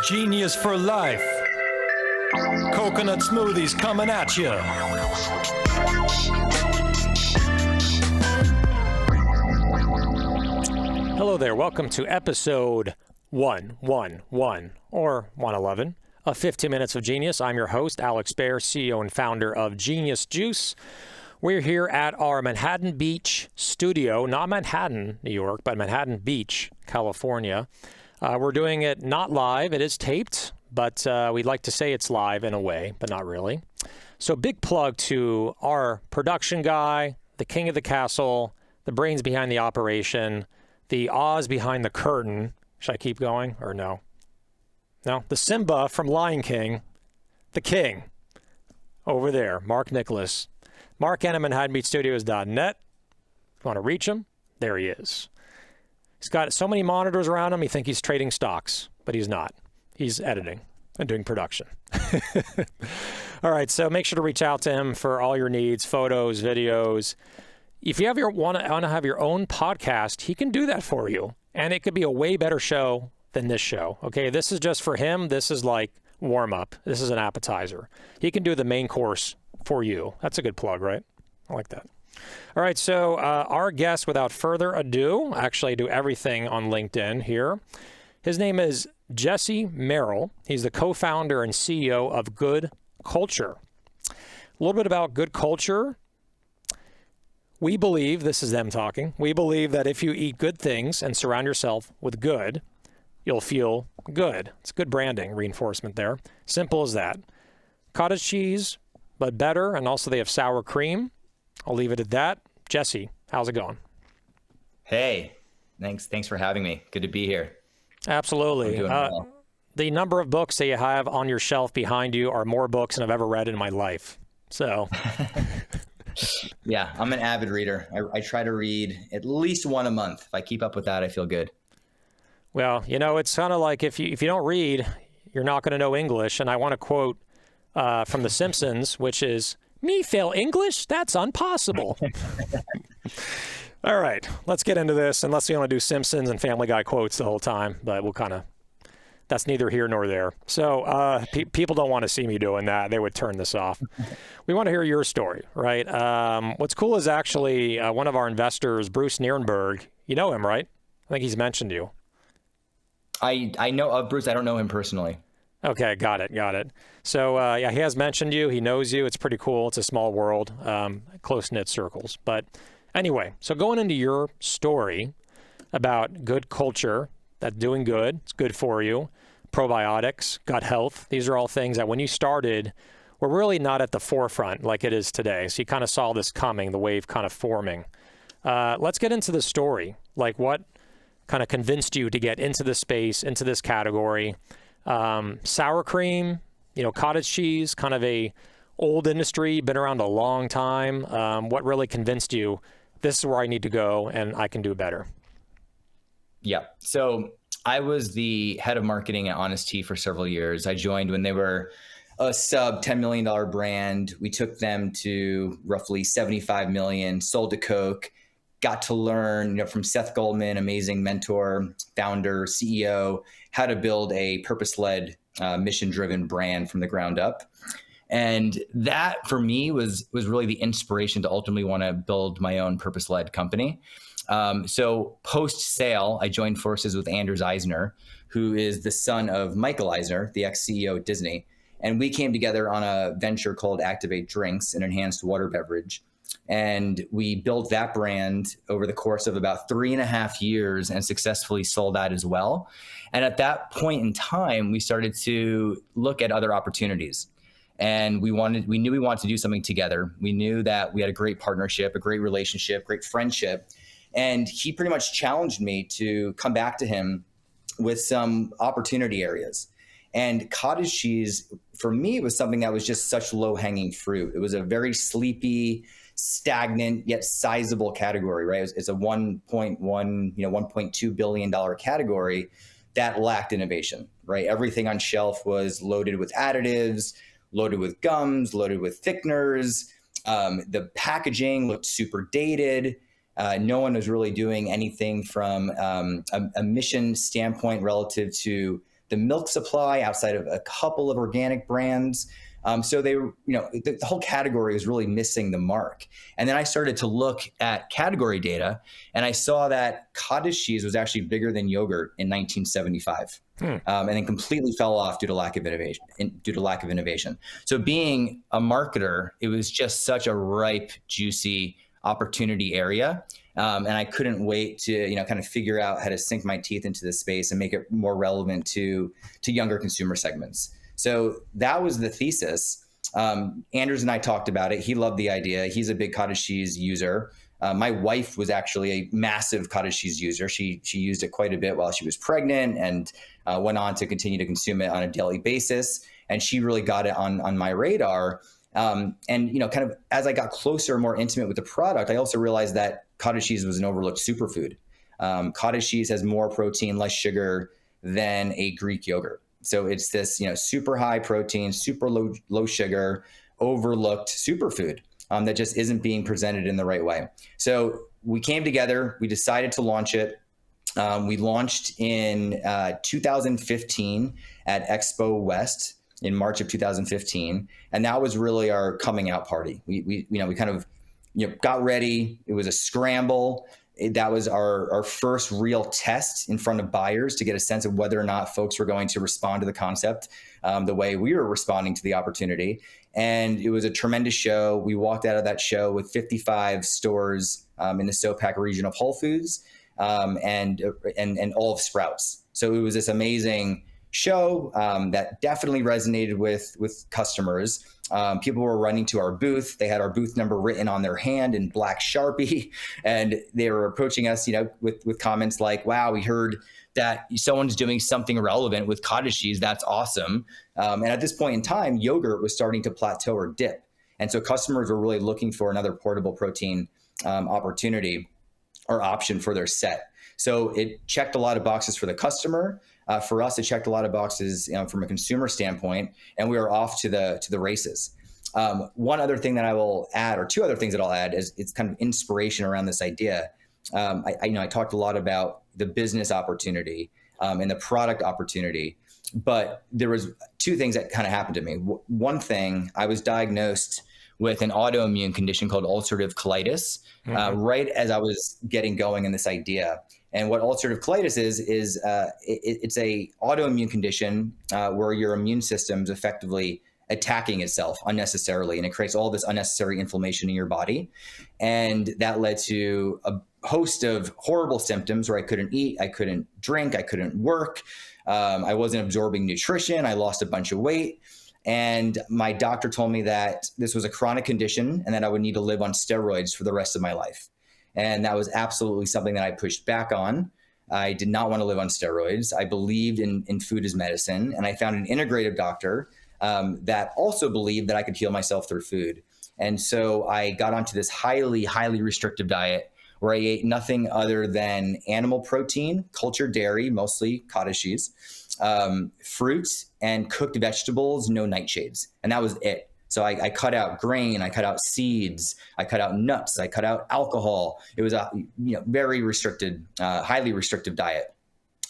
Genius for life. Coconut smoothies coming at you. Hello there. Welcome to episode 111 or 111 of 15 Minutes of Genius. I'm your host, Alex Baer, CEO and founder of Genius Juice. We're here at our Manhattan Beach studio, not Manhattan, New York, but Manhattan Beach, California. We're doing it not live. It is taped, but we'd like to say it's live in a way, but not really. So big plug to our production guy, the king of the castle, the brains behind the operation, the Oz behind the curtain. Should I keep going or no? No, the Simba from Lion King, the king over there, Mark Nicholas. Mark at ManhattanBeachStudios.net. If you want to reach him, there he is. He's got so many monitors around him, you think he's trading stocks, but he's not. He's editing and doing production. All right, so make sure to reach out to him for all your needs, photos, videos. If you want to have your own podcast, he can do that for you. And it could be a way better show than this show. Okay, this is just for him. This is like warm up. This is an appetizer. He can do the main course for you. That's a good plug, right? I like that. All right, so our guest, without further ado, actually I do everything on LinkedIn here. His name is Jesse Merrill. He's the co-founder and CEO of Good Culture. A little bit about Good Culture. We believe, this is them talking, we believe that if you eat good things and surround yourself with good, you'll feel good. It's good branding, reinforcement there. Simple as that. Cottage cheese, but better, and also they have sour cream. I'll leave it at that. Jesse, how's it going? Hey, thanks for having me. Good to be here. Absolutely. I'm doing well. The number of books that you have on your shelf behind you are more books than I've ever read in my life. So... Yeah, I'm an avid reader. I try to read at least one a month. If I keep up with that, I feel good. Well, you know, it's kind of like if you don't read, you're not going to know English. And I want to quote from The Simpsons, which is, "Me fail English? That's impossible." All right, let's get into this, unless we want to do Simpsons and Family Guy quotes the whole time, but that's neither here nor there. So people don't want to see me doing that. They would turn this off. We want to hear your story, right? What's cool is actually one of our investors, Bruce Nierenberg. You know him, right? I think he's mentioned you. I know of Bruce. I don't know him personally. Okay, got it. So yeah, he has mentioned you. He knows you. It's pretty cool. It's a small world, close-knit circles. But anyway, so going into your story about good culture, that's doing good, it's good for you, probiotics, gut health. These are all things that when you started were really not at the forefront like it is today. So you kind of saw this coming, the wave kind of forming. Let's get into the story. Like what kind of convinced you to get into this space, into this category? Sour cream, cottage cheese, kind of a old industry, been around a long time. What really convinced you, this is where I need to go and I can do better? Yeah. So I was the head of marketing at Honest Tea for several years. I joined when they were a sub $10 million brand. We took them to roughly 75 million, sold to Coke, got to learn from Seth Goldman, amazing mentor, founder, CEO, how to build a purpose-led, mission-driven brand from the ground up. And that for me was really the inspiration to ultimately want to build my own purpose-led company. So post-sale, I joined forces with Anders Eisner, who is the son of Michael Eisner, the ex-CEO at Disney. And we came together on a venture called Activate Drinks, an enhanced water beverage. And we built that brand over the course of about 3.5 years and successfully sold that as well. And at that point in time, we started to look at other opportunities. And we knew we wanted to do something together. We knew that we had a great partnership, a great relationship, great friendship. And he pretty much challenged me to come back to him with some opportunity areas. And cottage cheese, for me, was something that was just such low-hanging fruit. It was a very sleepy, stagnant, yet sizable category, right? It's a $1.2 billion category that lacked innovation, right? Everything on shelf was loaded with additives, loaded with gums, loaded with thickeners. The packaging looked super dated. No one was really doing anything from a mission standpoint relative to the milk supply outside of a couple of organic brands. So they, the whole category was really missing the mark. And then I started to look at category data, and I saw that cottage cheese was actually bigger than yogurt in 1975, and then completely fell off due to lack of innovation. So being a marketer, it was just such a ripe, juicy opportunity area. And I couldn't wait to, kind of figure out how to sink my teeth into this space and make it more relevant to younger consumer segments. So that was the thesis. Anders and I talked about it. He loved the idea. He's a big cottage cheese user. My wife was actually a massive cottage cheese user. She used it quite a bit while she was pregnant, and went on to continue to consume it on a daily basis. And she really got it on my radar. And kind of as I got closer, more intimate with the product, I also realized that cottage cheese was an overlooked superfood. Cottage cheese has more protein, less sugar than a Greek yogurt. So it's this, super high protein, super low sugar, overlooked superfood that just isn't being presented in the right way. So we came together, we decided to launch it. We launched in 2015 at Expo West in March of 2015. And that was really our coming out party. We kind of, got ready. It was a scramble. That was our first real test in front of buyers to get a sense of whether or not folks were going to respond to the concept the way we were responding to the opportunity. And it was a tremendous show. We walked out of that show with 55 stores in the SoPac region of Whole Foods and all of Sprouts. So it was this amazing show that definitely resonated with customers. People were running to our booth. They had our booth number written on their hand in black Sharpie, and they were approaching us, with comments like, "Wow, we heard that someone's doing something relevant with cottage cheese. That's awesome." And at this point in time, yogurt was starting to plateau or dip, and so customers were really looking for another portable protein opportunity or option for their set. So it checked a lot of boxes for the customer. For us, it checked a lot of boxes from a consumer standpoint, and we were off to the races. One other thing that I will add, or two other things that I'll add, is it's kind of inspiration around this idea. I talked a lot about the business opportunity and the product opportunity, but there was two things that kind of happened to me. One thing, I was diagnosed with an autoimmune condition called ulcerative colitis, right as I was getting going in this idea. And what ulcerative colitis is it's a autoimmune condition where your immune system's effectively attacking itself unnecessarily, and it creates all this unnecessary inflammation in your body. And that led to a host of horrible symptoms where I couldn't eat, I couldn't drink, I couldn't work, I wasn't absorbing nutrition, I lost a bunch of weight. And my doctor told me that this was a chronic condition and that I would need to live on steroids for the rest of my life. And that was absolutely something that I pushed back on. I did not want to live on steroids. I believed in food as medicine. And I found an integrative doctor that also believed that I could heal myself through food. And so I got onto this highly, highly restrictive diet where I ate nothing other than animal protein, cultured dairy, mostly cottage cheese, fruits, and cooked vegetables, no nightshades. And that was it. So I cut out grain, I cut out seeds, I cut out nuts, I cut out alcohol. It was a very restricted, highly restrictive diet.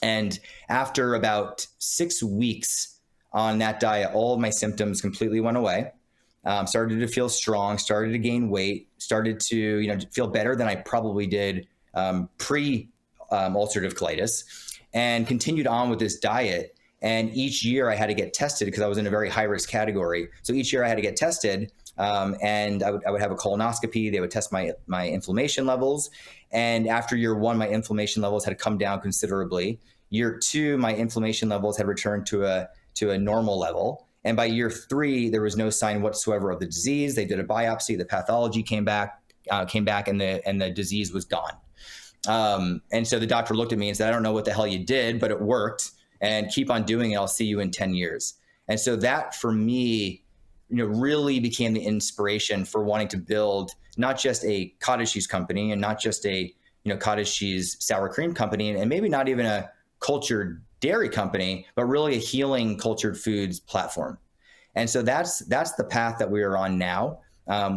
And after about 6 weeks on that diet, all of my symptoms completely went away. Started to feel strong, started to gain weight, started to feel better than I probably did pre ulcerative colitis, and continued on with this diet. And each year I had to get tested because I was in a very high risk category. So each year I had to get tested, and I would have a colonoscopy. They would test my inflammation levels. And after year 1, my inflammation levels had come down considerably. Year 2, my inflammation levels had returned to a normal level. And by year 3, there was no sign whatsoever of the disease. They did a biopsy. The pathology came back, and the disease was gone. And so the doctor looked at me and said, "I don't know what the hell you did, but it worked. And keep on doing it. I'll see you in 10 years. And so that for me, really became the inspiration for wanting to build not just a cottage cheese company and not just a, cottage cheese sour cream company, and maybe not even a cultured dairy company, but really a healing cultured foods platform. And so that's the path that we are on now.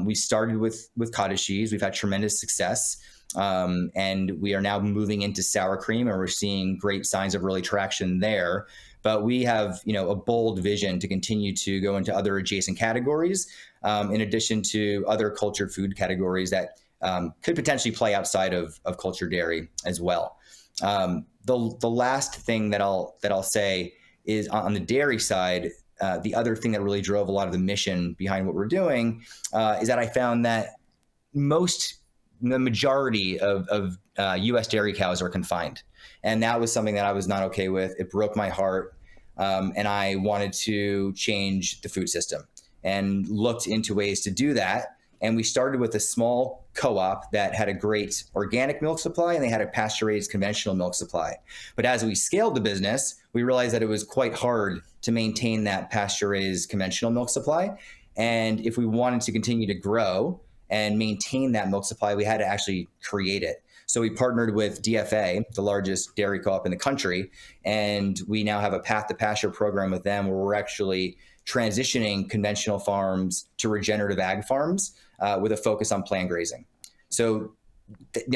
We started with cottage cheese. We've had tremendous success. And we are now moving into sour cream, and we're seeing great signs of early traction there. but we have, a bold vision to continue to go into other adjacent categories, in addition to other cultured food categories that could potentially play outside of cultured dairy as well. The last thing that I'll say is on the dairy side. The other thing that really drove a lot of the mission behind what we're doing is that I found that the majority of U.S. dairy cows are confined. And that was something that I was not okay with. It broke my heart. And I wanted to change the food system and looked into ways to do that. And we started with a small co-op that had a great organic milk supply, and they had a pasture-raised conventional milk supply. But as we scaled the business, we realized that it was quite hard to maintain that pasture-raised conventional milk supply. And if we wanted to continue to grow and maintain that milk supply, we had to actually create it. So we partnered with DFA, the largest dairy co-op in the country, and we now have a Path to Pasture program with them where we're actually transitioning conventional farms to regenerative ag farms with a focus on plant grazing. So,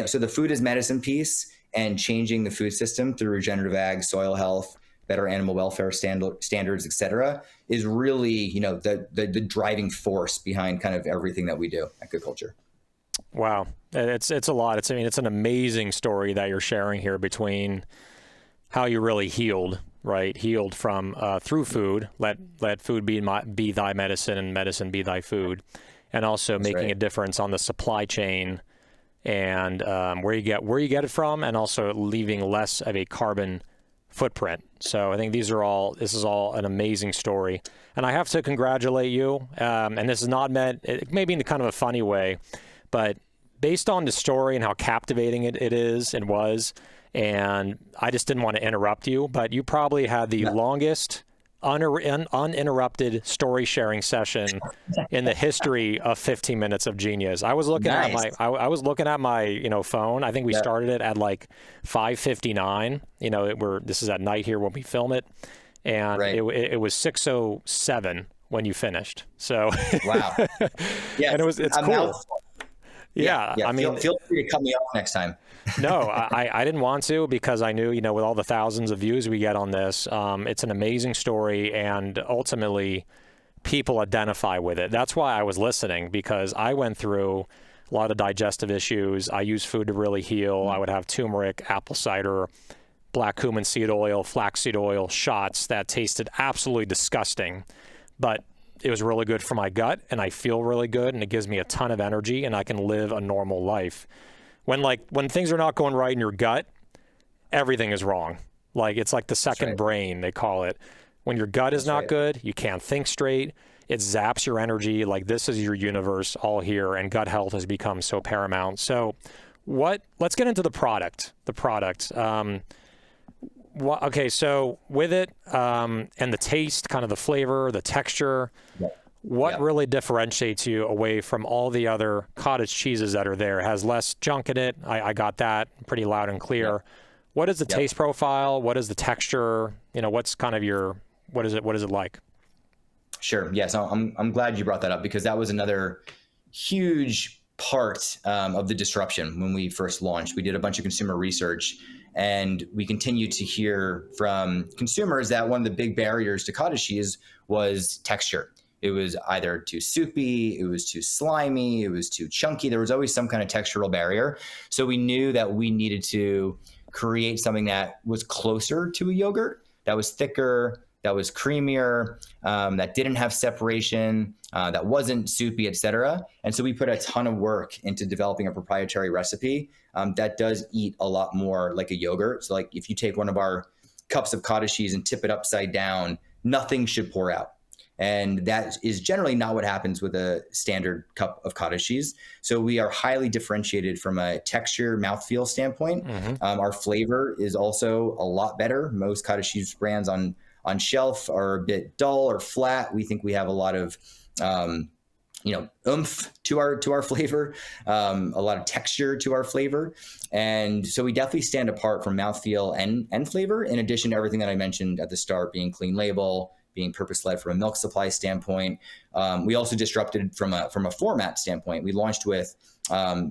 so the food is medicine piece and changing the food system through regenerative ag, soil health, better animal welfare standards, et cetera, is really, the driving force behind kind of everything that we do at Good Culture. Wow. It's a lot. It's an amazing story that you're sharing here between how you really healed, right? Healed from through food, let food be thy medicine and medicine be thy food. And also making a difference on the supply chain and where you get it from, and also leaving less of a carbon footprint. So I think this is all an amazing story. And I have to congratulate you. And this is not meant, maybe in kind of a funny way, but based on the story and how captivating it is and was, and I just didn't want to interrupt you, but you probably had the longest uninterrupted story sharing session in the history of 15 minutes of Genius. I was looking at my phone. I think we started it at like 5:59. This is at night here when we film it, and it was 6:07 when you finished. So wow, yeah, and it's cool. Yeah. I mean, feel free to cut me off next time. No, I didn't want to, because I knew, with all the thousands of views we get on this, it's an amazing story, and ultimately people identify with it. That's why I was listening, because I went through a lot of digestive issues. I use food to really heal. I would have turmeric, apple cider, black cumin seed oil, flaxseed oil shots that tasted absolutely disgusting, but it was really good for my gut, and I feel really good, and it gives me a ton of energy, and I can live a normal life. When things are not going right in your gut, everything is wrong. It's like the second brain, they call it. When your gut is not good, you can't think straight. It zaps your energy. This is your universe all here, and gut health has become so paramount. So let's get into the product. Okay, so with it and the taste, kind of the flavor, the texture, what really differentiates you away from all the other cottage cheeses that are there? It has less junk in it. I got that pretty loud and clear. What is the taste profile? What is the texture? What's kind of what is it like? Sure. Yeah. So I'm glad you brought that up, because that was another huge part of the disruption when we first launched. We did a bunch of consumer research, and we continue to hear from consumers that one of the big barriers to cottage cheese was texture. It was either too soupy, it was too slimy, it was too chunky. There was always some kind of textural barrier. So we knew that we needed to create something that was closer to a yogurt, that was thicker, that was creamier, that didn't have separation, that wasn't soupy, et cetera. And so we put a ton of work into developing a proprietary recipe that does eat a lot more like a yogurt. So if you take one of our cups of cottage cheese and tip it upside down, nothing should pour out. And that is generally not what happens with a standard cup of cottage cheese. So we are highly differentiated from a texture, mouthfeel standpoint. Our flavor is also a lot better. Most cottage cheese brands on shelf are a bit dull or flat. We think we have a lot of oomph to our flavor, a lot of texture to our flavor. And so we definitely stand apart from mouthfeel and flavor, in addition to everything that I mentioned at the start, being clean label, being purpose-led from a milk supply standpoint. We also disrupted from a format standpoint. We launched with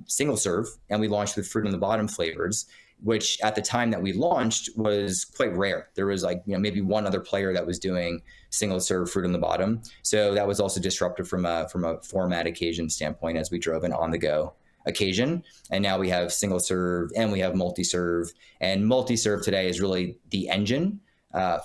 single serve, and we launched with fruit on the bottom flavors. which at the time that we launched was quite rare. There was like, maybe one other player that was doing single serve fruit on the bottom. So that was also disruptive from a format occasion standpoint as we drove an on the go occasion. And now we have single serve and we have multi-serve, and multi-serve today is really the engine.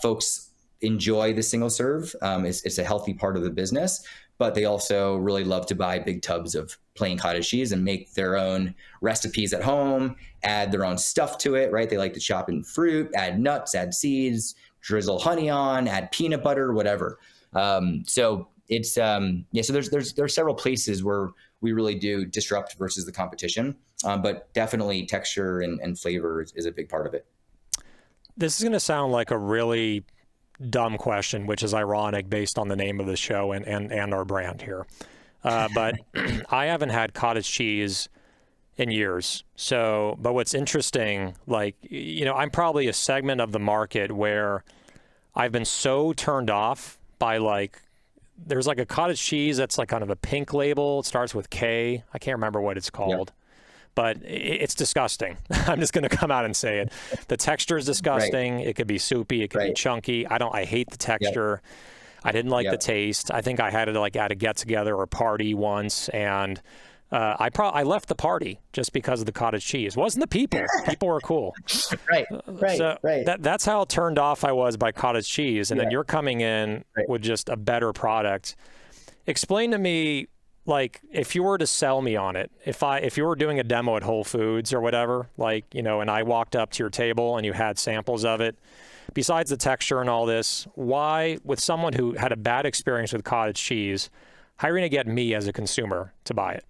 Folks enjoy the single serve. It's a healthy part of the business, but they also really love to buy big tubs of plain cottage cheese and make their own recipes at home, add their own stuff to it, right? They like to chop in fruit, add nuts, add seeds, drizzle honey on, add peanut butter, whatever. So it's, so there's several places where we really do disrupt versus the competition, but definitely texture and flavor is a big part of it. This is going to sound like a really dumb question, which is ironic based on the name of the show and our brand here. But I haven't had cottage cheese in years. So, but what's interesting, like, I'm probably a segment of the market where I've been so turned off by there's like a cottage cheese that's like kind of a pink label. It starts with K. I can't remember what it's called. Yep. But it's disgusting. I'm just going to come out and say it. The texture is disgusting. Right. It could be soupy. It could be chunky. I hate the texture. Yep. I didn't like the taste. I think I had it at a get together or a party once, and I left the party just because of the cottage cheese. It wasn't the people. People were cool. Right. That's how turned off I was by cottage cheese. And then you're coming in with just a better product. Explain to me, if you were to sell me on it, if you were doing a demo at Whole Foods or whatever, and I walked up to your table and you had samples of it, besides the texture and all this, why, with someone who had a bad experience with cottage cheese, how are you going to get me as a consumer to buy it?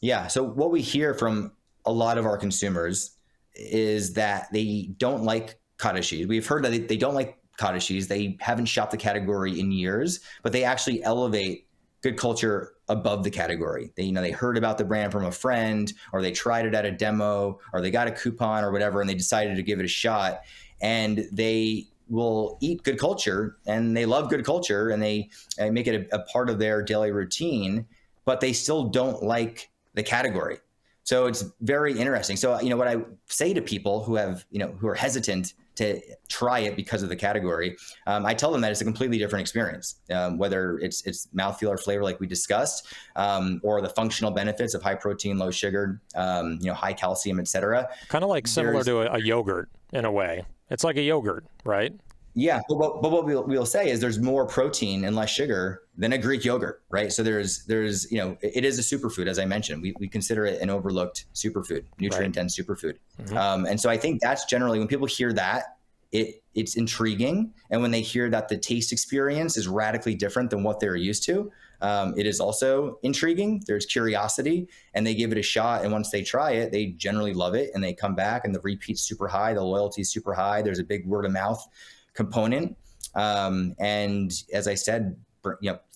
Yeah. So what we hear from a lot of our consumers is that they don't like cottage cheese. We've heard that they don't like cottage cheese. They haven't shopped the category in years, but they actually elevate good culture above the category. They heard about the brand from a friend, or they tried it at a demo, or they got a coupon or whatever, and they decided to give it a shot. And they will eat good culture, and they love good culture, and they make it a part of their daily routine, but they still don't like the category. So it's very interesting. So, what I say to people who are hesitant to try it because of the category, I tell them that it's a completely different experience, whether it's mouthfeel or flavor, like we discussed, or the functional benefits of high protein, low sugar, high calcium, et cetera. Kind of similar to a yogurt in a way. It's like a yogurt, right? Yeah, but what we'll say is there's more protein and less sugar than a Greek yogurt, right? So there's it is a superfood, as I mentioned. We consider it an overlooked superfood, nutrient-dense superfood. Mm-hmm. And so I think that's generally, when people hear that, it's intriguing. And when they hear that the taste experience is radically different than what they're used to, it is also intriguing. There's curiosity, and they give it a shot. And once they try it, they generally love it, and they come back, and the repeat's super high. The loyalty is super high. There's a big word of mouth component. And as I said,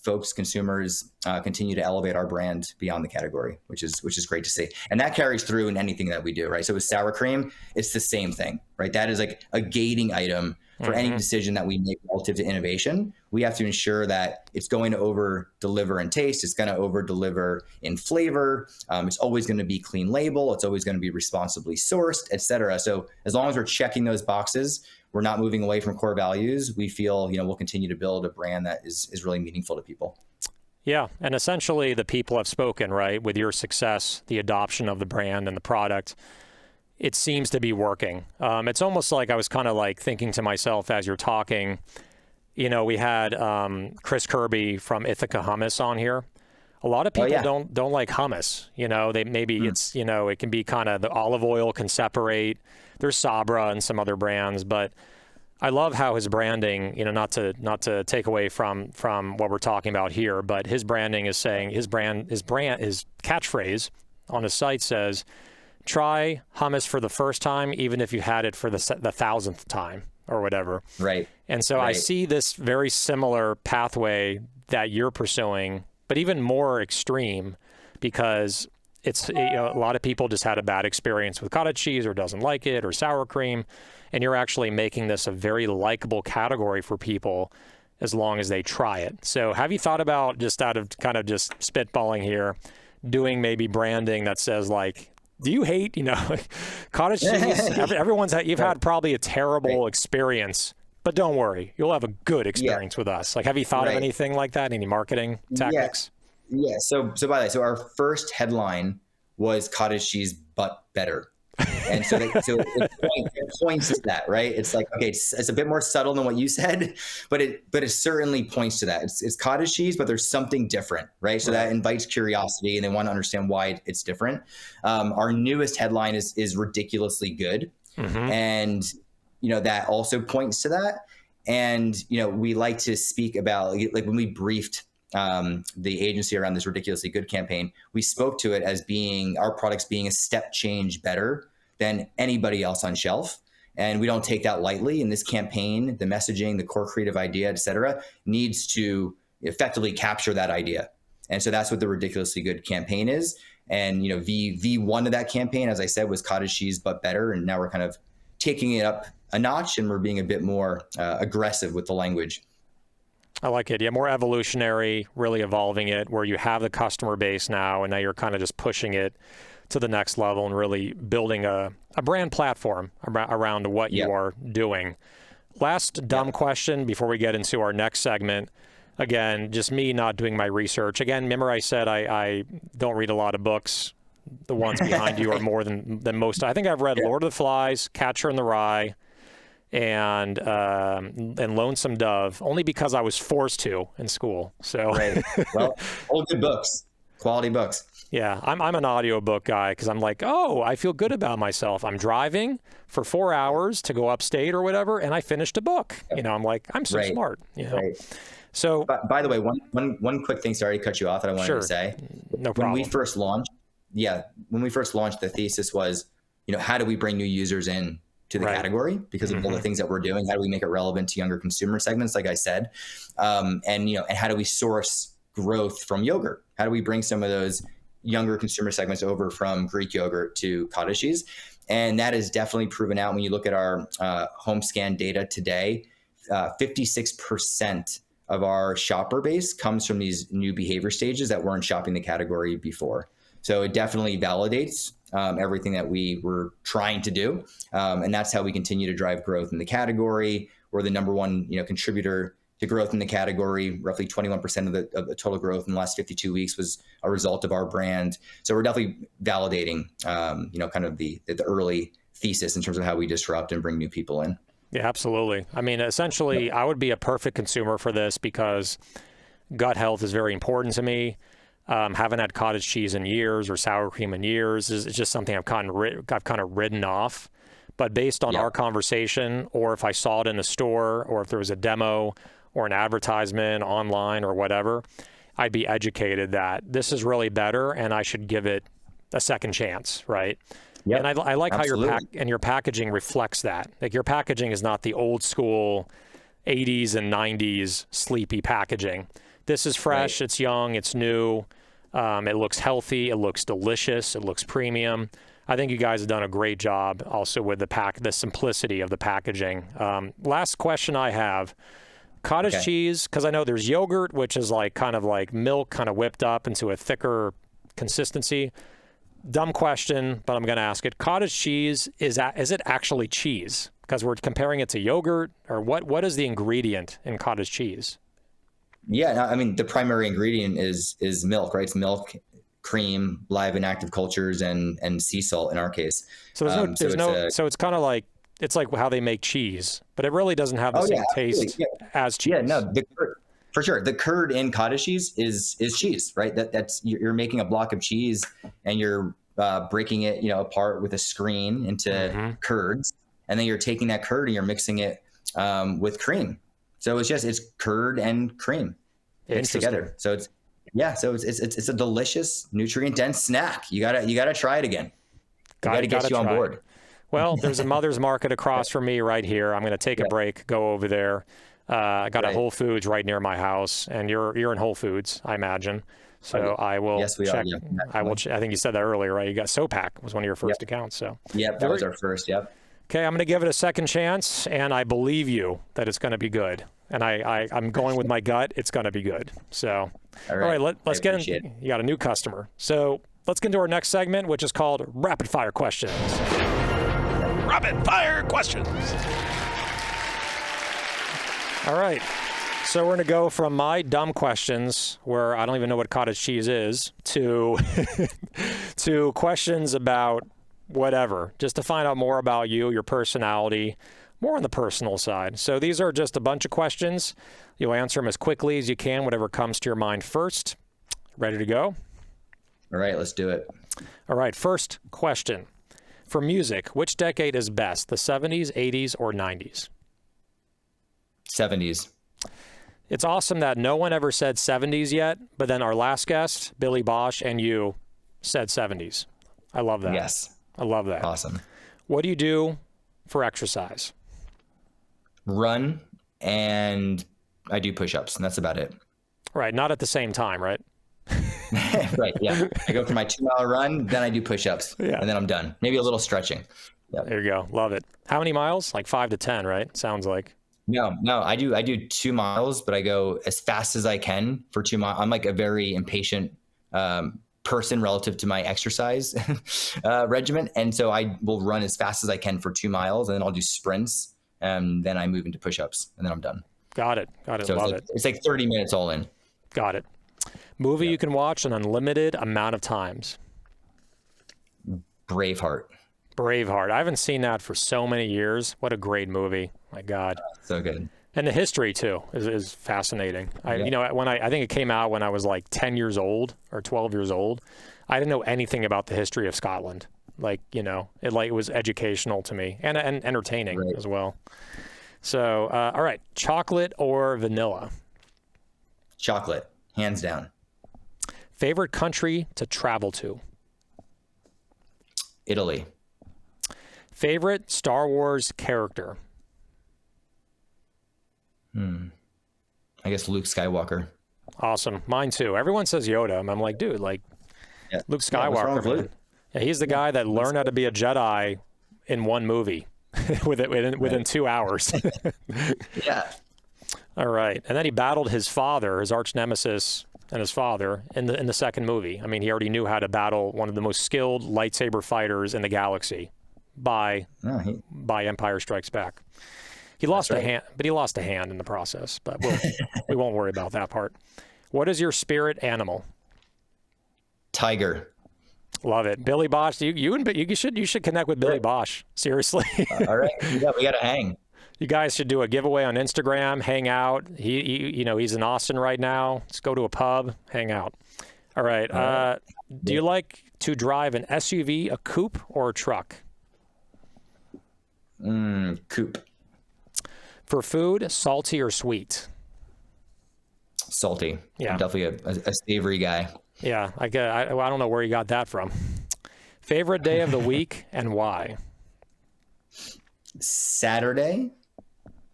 folks, consumers continue to elevate our brand beyond the category, which is great to see. And that carries through in anything that we do, right? So with sour cream, it's the same thing, right? That is like a gating item for any decision that we make relative to innovation. We have to ensure that it's going to over deliver in taste. It's going to over deliver in flavor. It's always going to be clean label. It's always going to be responsibly sourced, et cetera. So as long as we're checking those boxes, we're not moving away from core values, we feel, we'll continue to build a brand that is really meaningful to people. Yeah. And essentially the people have spoken, right? With your success, the adoption of the brand and the product, it seems to be working. It's almost like I was kind of thinking to myself as you're talking, we had Chris Kirby from Ithaca Hummus on here. A lot of people don't like hummus. They maybe it's, it can be kind of, the olive oil can separate. There's Sabra and some other brands, but I love how his branding, not to take away from what we're talking about here, but his branding is saying his catchphrase on his site says, try hummus for the first time, even if you had it for the 1,000th time or whatever. Right. And so I see this very similar pathway that you're pursuing, but even more extreme, because it's, a lot of people just had a bad experience with cottage cheese or doesn't like it, or sour cream. And you're actually making this a very likable category for people as long as they try it. So have you thought about, just out of kind of just spitballing here, doing maybe branding that says do you hate, cottage cheese? Everyone's you've had probably a terrible experience, but don't worry, you'll have a good experience with us. Like, have you thought of anything like that? Any marketing tactics? Yeah. So by the way, so our first headline was cottage cheese, but better. And so it points to that, right? It's like, okay, it's a bit more subtle than what you said, but it certainly points to that. It's cottage cheese, but there's something different, right? So that invites curiosity, and they want to understand why it's different. Our newest headline is ridiculously good, and that also points to that. And we like to speak about, like, when we briefed the agency around this ridiculously good campaign, we spoke to it as being our products being a step change better than anybody else on shelf. And we don't take that lightly. In this campaign, the messaging, the core creative idea, et cetera, needs to effectively capture that idea. And so that's what the ridiculously good campaign is. And, V1 of that campaign, as I said, was cottage cheese, but better. And now we're kind of taking it up a notch, and we're being a bit more aggressive with the language. I like it. Yeah, more evolutionary, really evolving it, where you have the customer base now, and now you're kind of just pushing it to the next level and really building a brand platform around what you are doing. Last dumb question before we get into our next segment. Again, just me not doing my research. Again, remember I said I don't read a lot of books. The ones behind you are more than most. I think I've read Lord of the Flies, Catcher in the Rye, and Lonesome Dove, only because I was forced to in school. So, well, all good books, quality books. Yeah, I'm an audiobook guy because I'm like, I feel good about myself. I'm driving for 4 hours to go upstate or whatever, and I finished a book. I'm like, I'm so smart. So, by the way, one quick thing. Sorry to cut you off that I wanted to say. No problem. When we first launched, the thesis was, how do we bring new users in to the category because of all the things that we're doing? How do we make it relevant to younger consumer segments, like I said? And how do we source growth from yogurt? How do we bring some of those younger consumer segments over from Greek yogurt to cottage cheese? And that is definitely proven out. When you look at our home scan data today, 56% of our shopper base comes from these new behavior stages that weren't shopping the category before. So it definitely validates everything that we were trying to do. And that's how we continue to drive growth in the category. We're the number one contributor to growth in the category. Roughly 21% of the total growth in the last 52 weeks was a result of our brand. So we're definitely validating kind of the early thesis in terms of how we disrupt and bring new people in. Yeah, absolutely. I mean, essentially, I would be a perfect consumer for this because gut health is very important to me. Haven't had cottage cheese in years or sour cream in years. It's just something I've kind of written off. But based on our conversation, or if I saw it in a store, or if there was a demo or an advertisement online or whatever, I'd be educated that this is really better and I should give it a second chance, right? Yep. And I like Absolutely. how your packaging reflects that. Like, your packaging is not the old school 80s and 90s sleepy packaging. This is fresh, It's young, it's new, it looks healthy, it looks delicious, it looks premium. I think you guys have done a great job also with the simplicity of the packaging. Last question I have, cottage cheese, because I know there's yogurt, which is kind of like milk kind of whipped up into a thicker consistency. Dumb question, but I'm going to ask it. Cottage cheese, is it actually cheese? Because we're comparing it to yogurt, or what is the ingredient in cottage cheese? Yeah, I mean, the primary ingredient is milk, right? It's milk, cream, live and active cultures, and sea salt in our case. So so it's kind of like, it's like how they make cheese, but it really doesn't have the same taste as cheese. Yeah, no, for sure. The curd in cottage cheese is cheese, right? That's you're making a block of cheese and you're breaking it, apart with a screen into curds, and then you're taking that curd and you're mixing it with cream. So it's curd and cream mixed together. So it's a delicious, nutrient dense snack. You gotta try it again. Gotta get you on board. Well, there's a Mother's Market across from me right here. I'm going to take a break, go over there. I got a Whole Foods right near my house, and you're in Whole Foods, I imagine. So I will check. Yeah, I will. I think you said that earlier, right? You got SoPac was one of your first accounts. So that was our first. Yep. Okay, I'm going to give it a second chance, and I believe you that it's going to be good. And I'm going with my gut. It's going to be good. So, all right, let's get in. You got a new customer. So let's get into our next segment, which is called Rapid Fire Questions. Rapid Fire Questions. All right. So we're going to go from my dumb questions, where I don't even know what cottage cheese is, to to questions about whatever, just to find out more about you, your personality, more on the personal side. So these are just a bunch of questions. You'll answer them as quickly as you can, whatever comes to your mind first. Ready to go? All right, let's do it. All right, first question. For music, which decade is best, the 70s, 80s, or 90s? 70s. It's awesome that no one ever said 70s yet, but then our last guest, Billy Bosch, and you said 70s. I love that. Yes. I love that. Awesome. What do you do for exercise? Run, and I do push-ups, and that's about it. Right, not at the same time, right? Right, yeah. I go for my 2-mile run, then I do push-ups, and then I'm done. Maybe a little stretching. Yep. There you go. Love it. How many miles? Like 5 to 10, right? Sounds like. No, I do 2 miles, but I go as fast as I can for 2 miles. I'm like a very impatient person relative to my exercise regimen. And so I will run as fast as I can for 2 miles, and then I'll do sprints, and then I move into push-ups, and then I'm done. Got it. So Love it. It's like 30 minutes all in. Got it. Movie you can watch an unlimited amount of times. Braveheart. I haven't seen that for so many years. What a great movie. My God. So good. And the history too is fascinating. You know, when I think it came out when I was like 10 years old or 12 years old. I didn't know anything about the history of Scotland. Like, you know, it was educational to me and entertaining as well. So, all right, chocolate or vanilla? Chocolate, hands down. Favorite country to travel to? Italy. Favorite Star Wars character? I guess Luke Skywalker. Awesome. Mine too. Everyone says Yoda. I'm like, dude, like Luke Skywalker. Luke? Yeah, he's the guy that learned how to be a Jedi in one movie within 2 hours. Yeah. All right. And then he battled his father, his arch nemesis, and his father in the second movie. I mean, he already knew how to battle one of the most skilled lightsaber fighters in the galaxy by Empire Strikes Back. He lost a hand, but he lost a hand in the process. But we won't worry about that part. What is your spirit animal? Tiger. Love it. Billy Bosch, you should connect with Billy Bosch. Seriously. All right. Yeah, we got to hang. You guys should do a giveaway on Instagram, hang out. He's in Austin right now. Let's go to a pub, hang out. All right. Do you like to drive an SUV, a coupe, or a truck? Coupe. For food, salty or sweet? Salty. Yeah. I'm definitely a savory guy. Yeah. I don't know where you got that from. Favorite day of the week and why? Saturday,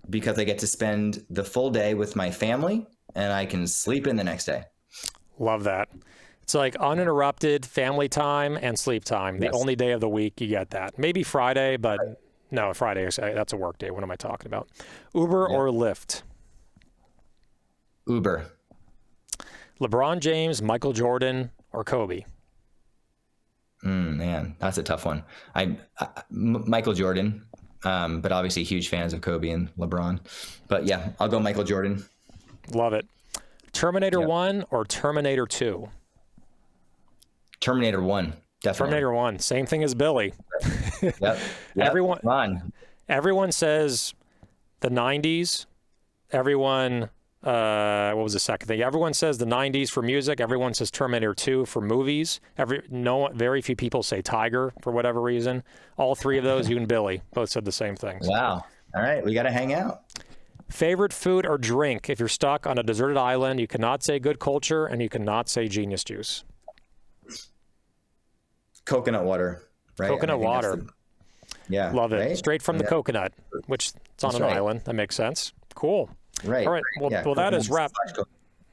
because I get to spend the full day with my family and I can sleep in the next day. Love that. It's like uninterrupted family time and sleep time. The only day of the week you get that. Maybe Friday, but no, Friday, that's a work day. What am I talking about? Uber or Lyft? Uber. LeBron James, Michael Jordan, or Kobe? Man, that's a tough one. Michael Jordan, but obviously huge fans of Kobe and LeBron. But yeah, I'll go Michael Jordan. Love it. Terminator 1 or Terminator 2? Terminator 1, definitely. Terminator 1, same thing as Billy. Yep. Everyone says the 90s. Everyone, what was the second thing? Everyone says the 90s for music. Everyone says Terminator 2 for movies. Very few people say Tiger for whatever reason. All three of those, you and Billy, both said the same thing. Wow. All right, we got to hang out. Favorite food or drink? If you're stuck on a deserted island, you cannot say Good Culture and you cannot say Genius Juice. Coconut water. Right? Coconut water. Yeah. Love it. Right? Straight from the coconut, which it's on an island. That makes sense. Cool. Right. All right. Well, that is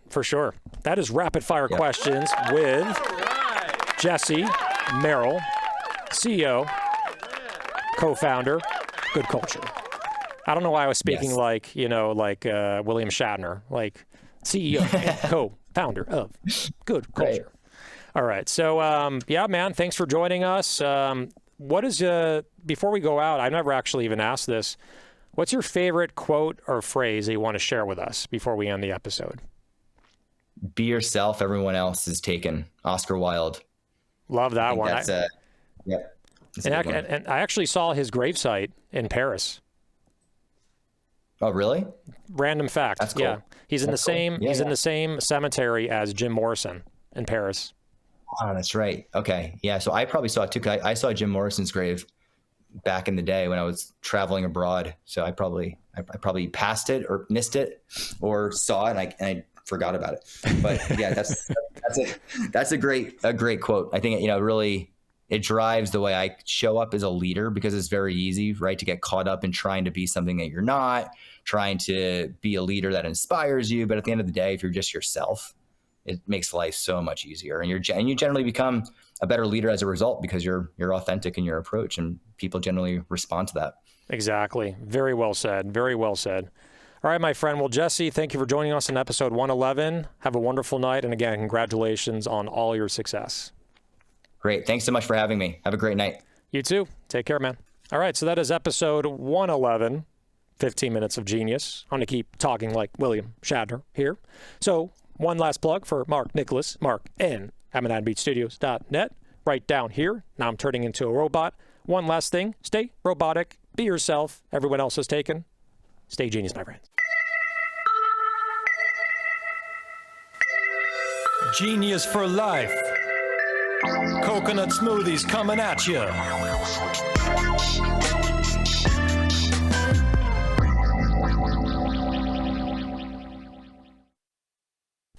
for sure. That is rapid fire questions with Jesse Merrill, CEO, co-founder, Good Culture. I don't know why I was speaking like William Shatner, like CEO and co-founder of Good Culture. All right. So, yeah, man, thanks for joining us. What is, before we go out, I've never actually even asked this. What's your favorite quote or phrase that you want to share with us before we end the episode? Be yourself. Everyone else is taken. Oscar Wilde. Love that one. That's yep. And I actually saw his gravesite in Paris. Oh, really? Random fact. That's cool. Yeah. He's in the same, cool. he's in the same cemetery as Jim Morrison in Paris. Oh, that's right. Okay. Yeah. So I probably saw it too. 'Cause I saw Jim Morrison's grave back in the day when I was traveling abroad. So I probably passed it or missed it or saw it and I forgot about it. But yeah, that's a great quote. I think, really it drives the way I show up as a leader, because it's very easy, right, to get caught up in trying to be something that you're not, trying to be a leader that inspires you. But at the end of the day, if you're just yourself, it makes life so much easier, and you generally become a better leader as a result, because you're authentic in your approach, and people generally respond to that. Exactly. Very well said. Very well said. All right, my friend. Well, Jesse, thank you for joining us in episode 111. Have a wonderful night, and again, congratulations on all your success. Great. Thanks so much for having me. Have a great night. You too. Take care, man. All right, so that is episode 111, 15 Minutes of Genius. I'm going to keep talking like William Shatner here. So one last plug for Mark Nicholas, Mark N. AmadonBeatStudios.net. Right down here. Now I'm turning into a robot. One last thing. Stay robotic. Be yourself. Everyone else is taken. Stay genius, my friends. Genius for life. Coconut smoothies coming at you.